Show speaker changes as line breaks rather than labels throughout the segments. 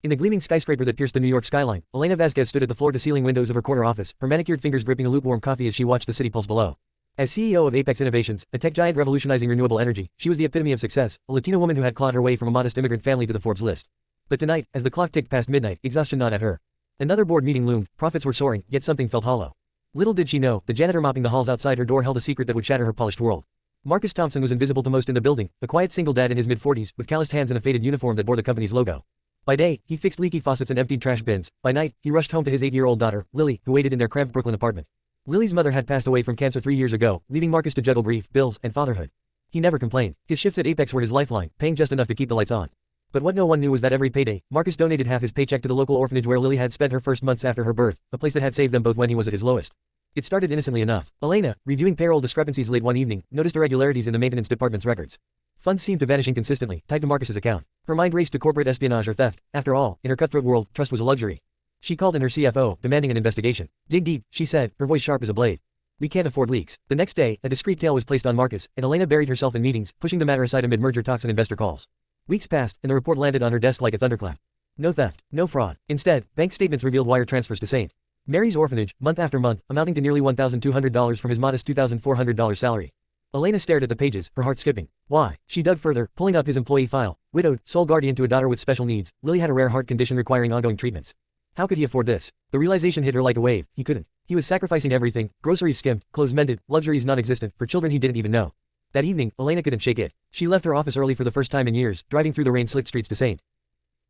In the gleaming skyscraper that pierced the New York skyline, Elena Vasquez stood at the floor-to-ceiling windows of her corner office, her manicured fingers gripping a lukewarm coffee as she watched the city pulse below. As CEO of Apex Innovations, a tech giant revolutionizing renewable energy, she was the epitome of success, a Latina woman who had clawed her way from a modest immigrant family to the Forbes list. But tonight, as the clock ticked past midnight, exhaustion gnawed at her. Another board meeting loomed, profits were soaring, yet something felt hollow. Little did she know, the janitor mopping the halls outside her door held a secret that would shatter her polished world. Marcus Thompson was invisible to most in the building, a quiet single dad in his mid-40s, with calloused hands and a faded uniform that bore the company's logo. By day, he fixed leaky faucets and emptied trash bins. By night, he rushed home to his 8-year-old daughter, Lily, who waited in their cramped Brooklyn apartment. Lily's mother had passed away from cancer 3 years ago, leaving Marcus to juggle grief, bills, and fatherhood. He never complained. His shifts at Apex were his lifeline, paying just enough to keep the lights on. But what no one knew was that every payday, Marcus donated half his paycheck to the local orphanage where Lily had spent her first months after her birth, a place that had saved them both when he was at his lowest. It started innocently enough. Elena, reviewing payroll discrepancies late one evening, noticed irregularities in the maintenance department's records. Funds seemed to vanish inconsistently, tied to Marcus's account. Her mind raced to corporate espionage or theft. After all, in her cutthroat world, trust was a luxury. She called in her CFO, demanding an investigation. Dig deep, she said, her voice sharp as a blade. We can't afford leaks. The next day, a discreet tail was placed on Marcus, and Elena buried herself in meetings, pushing the matter aside amid merger talks and investor calls. Weeks passed, and the report landed on her desk like a thunderclap. No theft, no fraud. Instead, bank statements revealed wire transfers to St. Mary's Orphanage, month after month, amounting to nearly $1,200 from his modest $2,400 salary. Elena stared at the pages, her heart skipping. Why? She dug further, pulling up his employee file. Widowed, sole guardian to a daughter with special needs, Lily had a rare heart condition requiring ongoing treatments. How could he afford this? The realization hit her like a wave. He couldn't. He was sacrificing everything, groceries skimmed, clothes mended, luxuries non-existent, for children he didn't even know. That evening, Elena couldn't shake it. She left her office early for the first time in years, driving through the rain-slicked streets to St.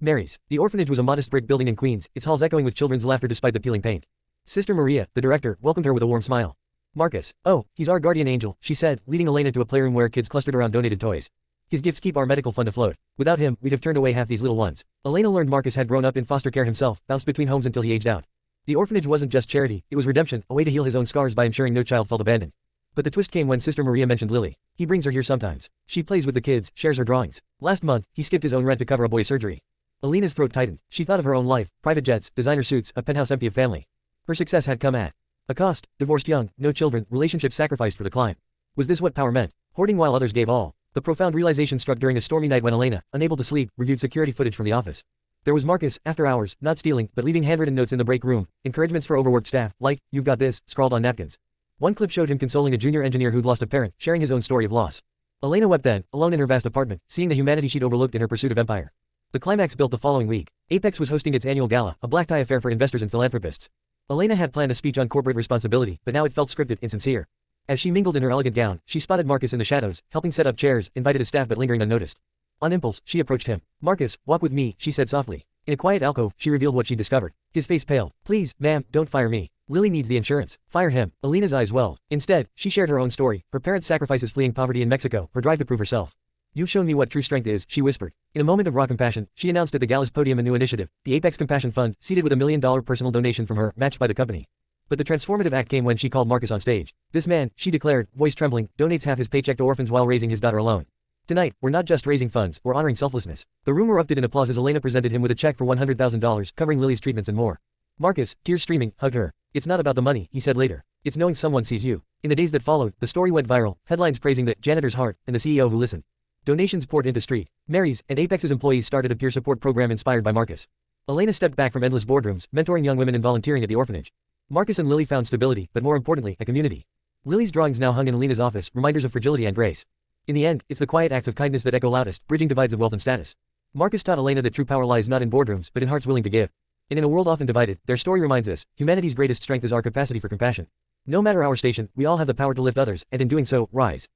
Mary's. The orphanage was a modest brick building in Queens, its halls echoing with children's laughter despite the peeling paint. Sister Maria, the director, welcomed her with a warm smile. Marcus. Oh, he's our guardian angel, she said, leading Elena to a playroom where kids clustered around donated toys. His gifts keep our medical fund afloat. Without him, we'd have turned away half these little ones. Elena learned Marcus had grown up in foster care himself, bounced between homes until he aged out. The orphanage wasn't just charity, it was redemption, a way to heal his own scars by ensuring no child felt abandoned. But the twist came when Sister Maria mentioned Lily. He brings her here sometimes. She plays with the kids, shares her drawings. Last month, he skipped his own rent to cover a boy's surgery. Elena's throat tightened. She thought of her own life, private jets, designer suits, a penthouse empty of family. Her success had come at a cost, divorced young, no children, relationships sacrificed for the climb. Was this what power meant? Hoarding while others gave all. The profound realization struck during a stormy night when Elena, unable to sleep, reviewed security footage from the office. There was Marcus, after hours, not stealing, but leaving handwritten notes in the break room, encouragements for overworked staff, like, you've got this, scrawled on napkins. One clip showed him consoling a junior engineer who'd lost a parent, sharing his own story of loss. Elena wept then, alone in her vast apartment, seeing the humanity she'd overlooked in her pursuit of empire. The climax built the following week. Apex was hosting its annual gala, a black tie affair for investors and philanthropists. Elena had planned a speech on corporate responsibility, but now it felt scripted, insincere. As she mingled in her elegant gown, she spotted Marcus in the shadows, helping set up chairs, invited a staff but lingering unnoticed. On impulse, she approached him. Marcus, walk with me, she said softly. In a quiet alcove, she revealed what she'd discovered. His face paled. Please, ma'am, don't fire me. Lily needs the insurance. Fire him. Elena's eyes welled. Instead, she shared her own story, her parents' sacrifices fleeing poverty in Mexico, her drive to prove herself. You've shown me what true strength is, she whispered. In a moment of raw compassion, she announced at the gala's podium a new initiative, the Apex Compassion Fund, seeded with $1 million personal donation from her, matched by the company. But the transformative act came when she called Marcus on stage. This man, she declared, voice trembling, donates half his paycheck to orphans while raising his daughter alone. Tonight, we're not just raising funds, we're honoring selflessness. The room erupted in applause as Elena presented him with a check for $100,000, covering Lily's treatments and more. Marcus, tears streaming, hugged her. It's not about the money, he said later. It's knowing someone sees you. In the days that followed, the story went viral, headlines praising the janitor's heart and the CEO who listened. Donations poured into St. Mary's, and Apex's employees started a peer support program inspired by Marcus. Elena stepped back from endless boardrooms, mentoring young women and volunteering at the orphanage. Marcus and Lily found stability, but more importantly, a community. Lily's drawings now hung in Elena's office, reminders of fragility and grace. In the end, it's the quiet acts of kindness that echo loudest, bridging divides of wealth and status. Marcus taught Elena that true power lies not in boardrooms, but in hearts willing to give. And in a world often divided, their story reminds us, humanity's greatest strength is our capacity for compassion. No matter our station, we all have the power to lift others, and in doing so, rise.